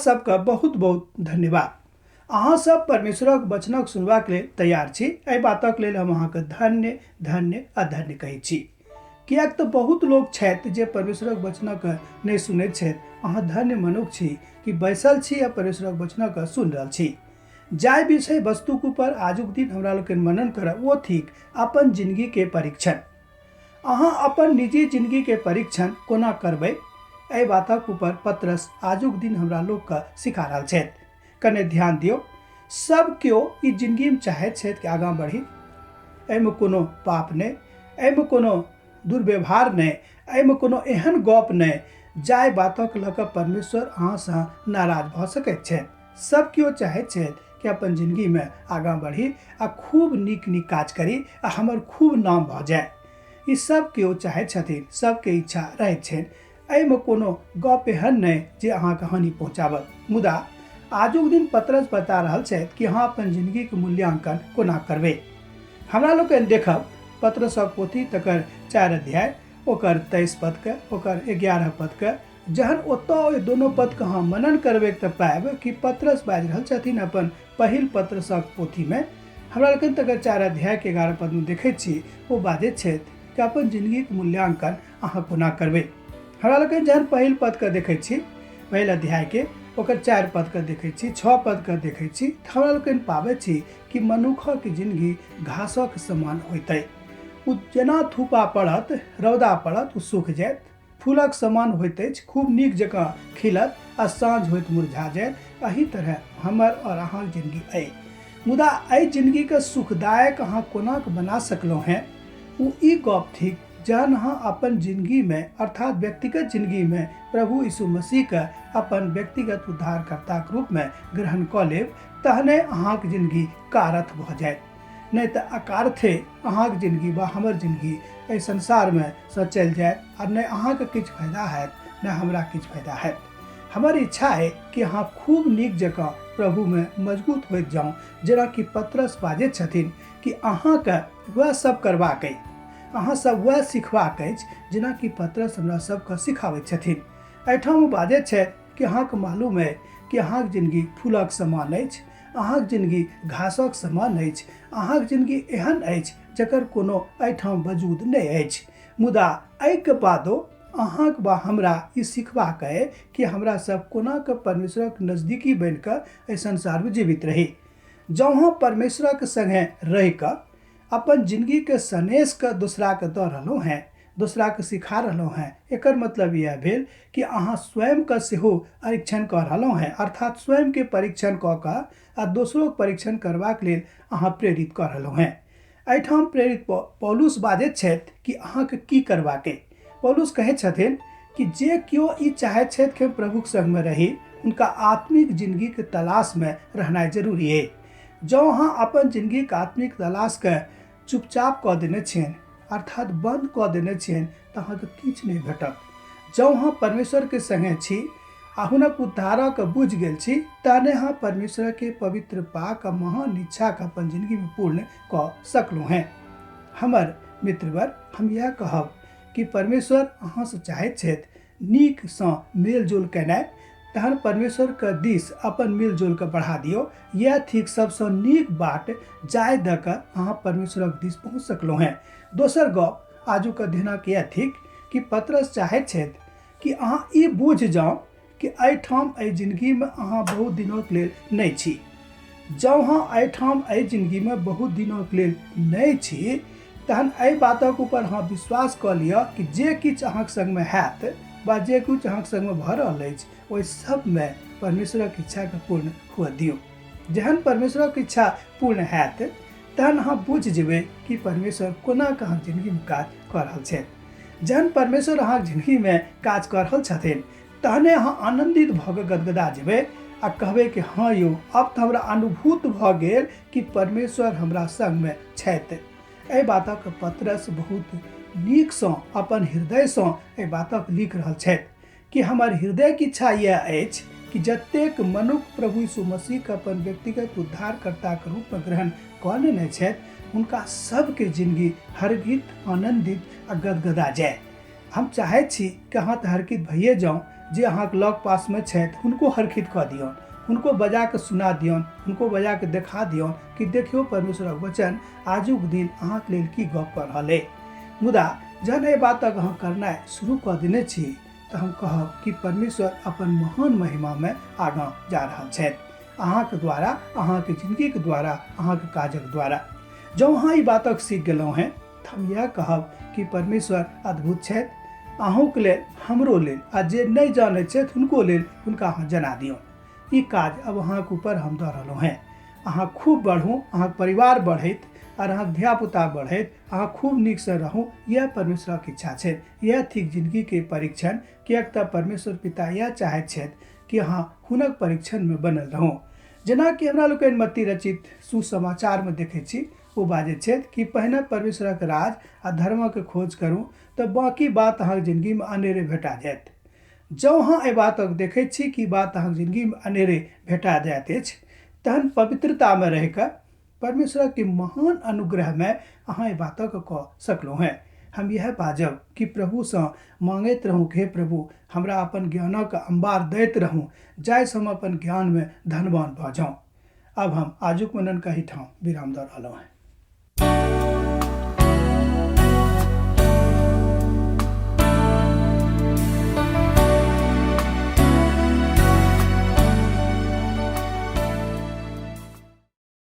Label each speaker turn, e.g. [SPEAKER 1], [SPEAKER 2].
[SPEAKER 1] सबके बहुत बहुत धन्यवाद। अहाँ सब परमेश्वरक वचनक सुनबाक लेल तैयार छी। एहि बातक लेल हम अहाँके धन्य धन्य अधन्य कहै छी। किएक तऽ बहुत लोग छथि जे परमेश्वरक वचनक नहि सुनैत छथि। अहाँ धन्य मनुष्य छी कि बैसल छी आ परमेश्वरक वचनक सुन रहल छी। जाहि विषय वस्तुक ऊपर आजुक दिन हमरा लोग मनन करब वो थिक अपन जिंदगी के परीक्षण। अहाँ अपन निजी जिंदगी के परीक्षण कोना करबै, एहि बातक ऊपर पतरस आजुक दिन हमरा लोग के सिखा रहल छथि। कने ध्यान दियौ। सब केओ ई जिंदगी में चाहैत छथि कि आगाँ बढ़ी। एहिमे कोनो पाप नहि, एहिमे कोनो दुर्व्यवहार नहीं, एहिमे कोनो एहन गप नहीं जाहि बातक लऽ कऽ परमेश्वर अहाँसँ नाराज भऽ सकैत छथि। सब केओ चाहैत छथि कि अपन जिंदगी में आगाँ बढ़ी आ खूब नीक नीक काज करी आ हमर खूब नाम भऽ जाए। ई सब केओ चाहैत छथिन, सबके इच्छा रहैत छनि। एहिमे कोनो गप एहन नहीं जे अहाँके हानि पहुँचाबत। मुदा आजुक दिन पतरस बता रहल छथि कि अहाँ अपन जिंदगी के मूल्यांकन कोना करबै। हमरा लोग देखब पतरसक पोथी तकर 4 अध्याय ओकर 23 पद के ओकर 11 पद के जहन ओतऽ दोनों पद के अहाँ मनन करबै तऽ पाएब कि पतरस बाजि रहल छथिन अपन पहिल पतरसक पोथी में। हमरा लोग तकर 4 अध्याय के 11 पद में देखै छी ओ बाजैत छथि कि अपन जिंदगी के मूल्यांकन अहाँ कोना करबै। हमरा लोग जहन पहिल पद के देखै छी, पहिल अध्याय के ओकर 4 पद के देखै छी, 6 पद के देखै छी, हमरा लोग पाबै छी कि मनुखक जिंदगी घासक समान होइतै। उ जेना धूपा पड़त, रौदा पड़त, उ सूख जायत। फूलक समान होइत अछि, खूब नीक जकाँ खिलत आ साँझ होइत मुरझा जायत। एही तरह हमर और अहाँक जिंदगी अइ। मुदा एहि जिंदगी के सुखदायक अहाँ कोना बना सकलहुँ हैं, उ ई गप थिक जहन अहाँ अपन जिंदगी में अर्थात व्यक्तिगत जिंदगी में प्रभु यीशु मसीह के अपन व्यक्तिगत उद्धारकर्ता के रूप में ग्रहण कऽ लेब, तहने अहाँक जिंदगी कारथ भऽ जायत। नहीं तो अकारथे अहाँक जिंदगी वा हमर जिंदगी एहि संसार में सँ चलि जायत और नहीं अहाँके किछु फायदा हैत, नहीं हमरा किछु फायदा हैत। हमर इच्छा है कि अहाँ खूब नीक जकाँ प्रभु में मजबूत होइत जाऊँ, जेना कि पतरस बाजैत छथिन कि अहाँके वह सब करबाक अइ, अहाँ सब वह सिखबाक अछि जेना कि पतरस हमरा सबके सिखाबैत छथिन। एहिठाम बाजैत छथि कि अहाँके मालूम है कि अहाँक जिंदगी फूलक समान अछि, अहाँक जिंदगी घासक समान अछि, अहाँक जिंदगी एहन अछि जकर कोनो एहिठाम वजूद नहीं अछि। मुदा एहिके बादो अहाँक वा हमरा ई सिखबाक अइ कि हमरा सब कोना के परमेश्वरक नजदीकी बनि कऽ एहि संसार में जीवित रही। जँ अहाँ परमेश्वरक संगे रहि कऽ अपन जिंदगी के सनेश के दूसरा के दऽ रहलहुँ हैं, दूसरा के सिखा रहलहुँ हैं, एकर मतलब यह भेल कि अहाँ स्वयं के सेहो परीक्षण कऽ रहलहुँ हैं, अर्थात स्वयं के परीक्षण कऽ कऽ आ दोसरों के परीक्षण करबाक लेल अहाँ प्रेरित कऽ रहलहुँ हैं। एहिठाम प्रेरित पौलुस बाजैत छथि कि अहाँके की करबाक अइ। पौलुस कहैत छथिन कि जे केओ ई चाहैत छथि कि प्रभुक संग में रही, हुनका आत्मिक जिंदगी के तलाश में रहनाइ जरूरी है। जँ अहाँ अपन जिंदगी के आत्मिक तलाश के चुपचाप कऽ देने छियनि, अर्थात बंद कऽ देने छियनि, तऽ अहाँके किछु नहीं भेटत। जँ अहाँ परमेश्वर के संगे छी आ हुनक उद्धारक बुझि गेल छी, तहने अहाँ परमेश्वर के पवित्र पाक आ महान इच्छा के अपन जिंदगी में पूर्ण कऽ सकलहुँ हैं। हमर मित्रवर, हम यह कहब कि परमेश्वर अहाँ से चाहैत छथि नीक सँ मेलजोल केनाइ, तहन परमेश्वर के दिस अपन मेलजोल के बढ़ा दियौ। यह थिक सबसँ नीक बाट जाय दऽ कऽ अहाँ परमेश्वरक दिस पहुँच सकलहुँ हैं। दोसर गप आजुक अध्ययनक यह थिक कि पतरस चाहैत छथि कि अहाँ ई बुझि जाउ कि एहिठाम एहि जिंदगी में अहाँ बहुत दिनक लेल नहीं छी। जँ अहाँ एहिठाम एहि जिंदगी में बहुत दिनक लेल नहीं छी, तहन एहि बातक ऊपर अहाँ विश्वास कऽ लिअ कि जे किछु अहाँक संग में हैत वा जे किछु अहाँक संग में भऽ रहल अछि, ओहि सब में परमेश्वरक इच्छा के पूर्ण हुअ दियौ। जहन परमेश्वरक इच्छा पूर्ण हैत, तहन अहाँ बुझि जेबै कि परमेश्वर कोना कऽ अहाँक जिंदगी में काज कऽ रहल छथि। जहन परमेश्वर अहाँक जिंदगी में काज कऽ रहल छथिन, तहने अहाँ आनंदित भऽ कऽ गदगदा जेबै आ कहबै कि हाँ यौ, अब तऽ हमरा अनुभूत भऽ गेल कि परमेश्वर हमरा संग में छथि। एहि बातक पतरस बहुत नीक सँ अपन हृदय सँ एहि बातक लिख रहल छथि कि हमर हृदय के इच्छा यह अछि कि जतेक मनुष्य प्रभु यीशु मसीह के अपन व्यक्तिगत उद्धारकर्ता के रूप में ग्रहण कऽ लेने छथि, हुनका सबके जिंदगी हर्षित, आनंदित आ गदगदा जाए। हम चाहैत छी कि अहाँ तऽ हर्षित भइए जाउ, जे अहाँके लग पासमे छथि हुनको हरखित कऽ दियौन, हुनको बजा कऽ सुना दियौन, हुनको बजा कऽ देखा दियौन कि देखियौ परमेश्वरक वचन आजुक दिन अहाँके लेल की गप कऽ रहल अइ। मुदा जहन एहि बातक अहाँ करनाइ शुरू कऽ देने छी तऽ हम कहब कि परमेश्वर अपन महान महिमामे आगाँ जा रहल छथि, अहाँके द्वारा, अहाँके जिंदगीके द्वारा, अहाँके काजक द्वारा। जँ अहाँ ई बातक सीख गेलहुँ हैं तऽ हम इएह कहब कि परमेश्वर अद्भुत छथि, अहूँके लेल, हमरो लेल, आ जे नहीं जानैत छथि हुनको लेल हुनका अहाँ जना दियौन। ई काज अब अहाँके ऊपर हम दऽ रहलहुँ हैं। अहाँ खूब बढ़ू, अहाँके परिवार बढ़ैत और अहाँके धियापुता बढ़ैत, अहाँ खूब नीकसँ रहू, यह परमेश्वरक इच्छा छै। यह थिक जिंदगीके परीक्षण, किएक तऽ परमेश्वर पिता यह चाहैत छथि कि अहाँ हुनक परीक्षणमे बनल रहू। जेना कि हमरा लोकनि मत्ती रचित सुसमाचारमे देखै छी, वो बाजैत छथि कि पहिने परमेश्वरक राज आ धर्मक खोज करू तऽ बाकी बात अहाँके जिंदगीमे अनेरे भेटा जायत। जँ अहाँ एहि बातक देखैत छी कि बात अहाँके जिंदगीमे अनेरे भेटा जाइत अछि, तहन पवित्रतामे रहि कऽ परमेश्वरके महान अनुग्रहमे अहाँ एहि बातक कऽ सकलहुँ हैं। हम यह बाजब कि प्रभुसँ मांगैत रहूँ कि हे प्रभु हमरा अपन ज्ञानक अंबार दैत रहूँ, जाहिसँ हम अपन ज्ञानमे धनवान भऽ जाऊँ। अब हम आजुक मनन कही ठाम विराम दऽ रहलहुँ हैं।